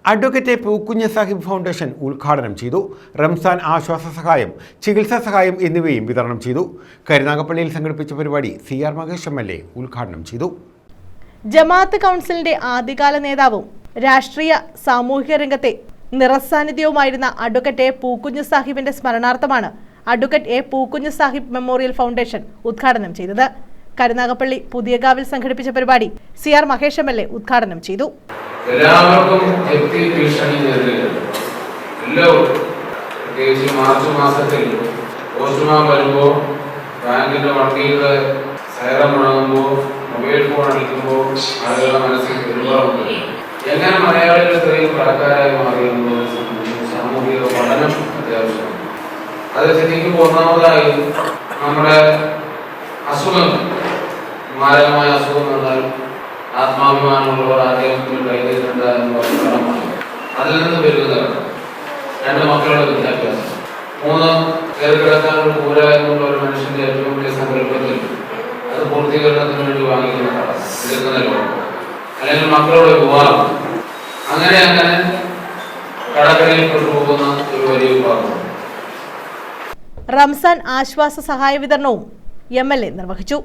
Advocate Pookunju Sahib foundation ഉദ്ഘാടനം ചെയ്തു. റംസാൻ ആശ്വാസ സഹായം, ചികിത്സാ സഹായം എന്നിവയും വിതരണം ചെയ്തു. കരുനാഗപ്പള്ളിയിൽ സംഘടിപ്പിച്ച പരിപാടി CR മഹേഷ് MLA ഉദ്ഘാടനം ചെയ്തു. ജമാഅത്ത് കൗൺസിലിന്റെ ആദ്യകാല നേതാവും രാഷ്ട്രീയ സാമൂഹിക രംഗത്തെ നിറസാന്നിധ്യവുമായിരുന്ന അഡ്വക്കേറ്റ് പൂക്കുഞ്ഞ് സാഹിബിന്റെ സ്മരണാർത്ഥമാണ് advocate Pookunju Sahib memorial foundation ഉദ്ഘാടനം ചെയ്തത്. കരുനാഗപ്പള്ളി പുതിയകാവിൽ സംഘടിപ്പിച്ച പരിപാടി CR മഹേഷ് MLA ഉദ്ഘാടനം ചെയ്തു. എല്ലാവർക്കും വ്യക്തി ഭീഷണി നേരിടുകയാണ്. എല്ലാവരും പ്രത്യേകിച്ച് മാർച്ച് മാസത്തിൽ പോസ്റ്റ്മാൻ വരുമ്പോൾ, ബാങ്കിന്റെ വണ്ടിയുടെ സൈറൻ മുഴങ്ങുമ്പോൾ, മൊബൈൽ ഫോൺ അടിക്കുമ്പോൾ ആളുകളുടെ മനസ്സിൽ ഒരുപാടുണ്ട്. എങ്ങനെ മലയാളികൾ ഇത്രയും കടക്കാരായി മാറിയെന്നത് സാമൂഹിക പഠനം അത്യാവശ്യമാണ്. അത് ചിന്തിക്കുമ്പോൾ ഒന്നാമതായി നമ്മുടെ അസുഖങ്ങൾ, മാരകമായ അസുഖം വന്നാൽ ആത്മാഭിമാനമുള്ളവർ ആദ്യം കൈതീരുന്നുണ്ട് എന്നുള്ള ഫലമാണ്. അതിൽ നിന്ന് വരുന്നതാണ് 2 മക്കളുടെ വിദ്യാഭ്യാസം, 3 കയറിക്കിടക്കാനുള്ള കൂര എന്നുള്ള ഒരു മനുഷ്യന്റെ ഏറ്റവും വലിയ സങ്കല്പത്തിൽ അത് പൂർത്തീകരണത്തിന് വേണ്ടി വാങ്ങിക്കുന്ന കട, എടുക്കുന്ന ലോൺ, അല്ലെങ്കിൽ മക്കളുടെ വിവാഹം, അങ്ങനെ കടക്കരയിൽ കൊണ്ടുപോകുന്ന ഒരു വലിയ വിഭാഗം. റംസാൻ ആശ്വാസ സഹായ വിതരണവും MLA നിർവഹിച്ചു.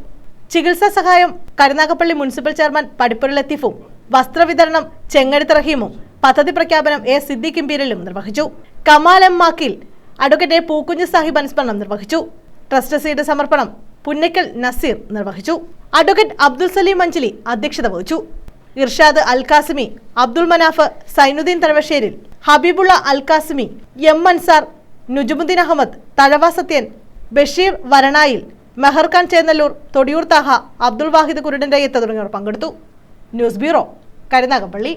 ചികിത്സാ സഹായം കരുനാഗപ്പള്ളി മുനിസിപ്പൽ ചെയർമാൻ പടിപ്പുര ലത്തീഫും, വസ്ത്രവിതരണം ചെങ്ങഴുത്ത് റഹീമും, പദ്ധതി പ്രഖ്യാപനം സിദ്ദീഖ് ഇമ്പീരിയലും നിർവഹിച്ചു. കമാൽ M മാക്കിൽ അഡ്വക്കേറ്റ് പൂക്കുഞ്ഞ് സാഹിബ് അനുസ്മരണം നിർവഹിച്ചു. ട്രസ്റ്റ് സീഡ് സമർപ്പണം പുന്നക്കൽ നസീർ നിർവഹിച്ചു. അഡ്വക്കേറ്റ് അബ്ദുൽ സലീം മഞ്ചിലി അധ്യക്ഷത വഹിച്ചു. ഇർഷാദ് അൽ കാസിമി, അബ്ദുൽ മനാഫ്, സൈനുദ്ദീൻ തഴവശ്ശേരിൽ, ഹബീബുള്ള അൽ കാസിമി, M അൻസാർ, നുജുമുദ്ദീൻ അഹമ്മദ്, തഴവ സത്യൻ, ബഷീർ വരണായിൽ, മെഹർഖാൻ ചേന്നല്ലൂർ, തൊടിയൂർ താഹ, അബ്ദുൾ വാഹിദ് കുരുടൻറയ്യത്ത് തുടങ്ങിയവർ പങ്കെടുത്തു. News bureau, Karunagappally.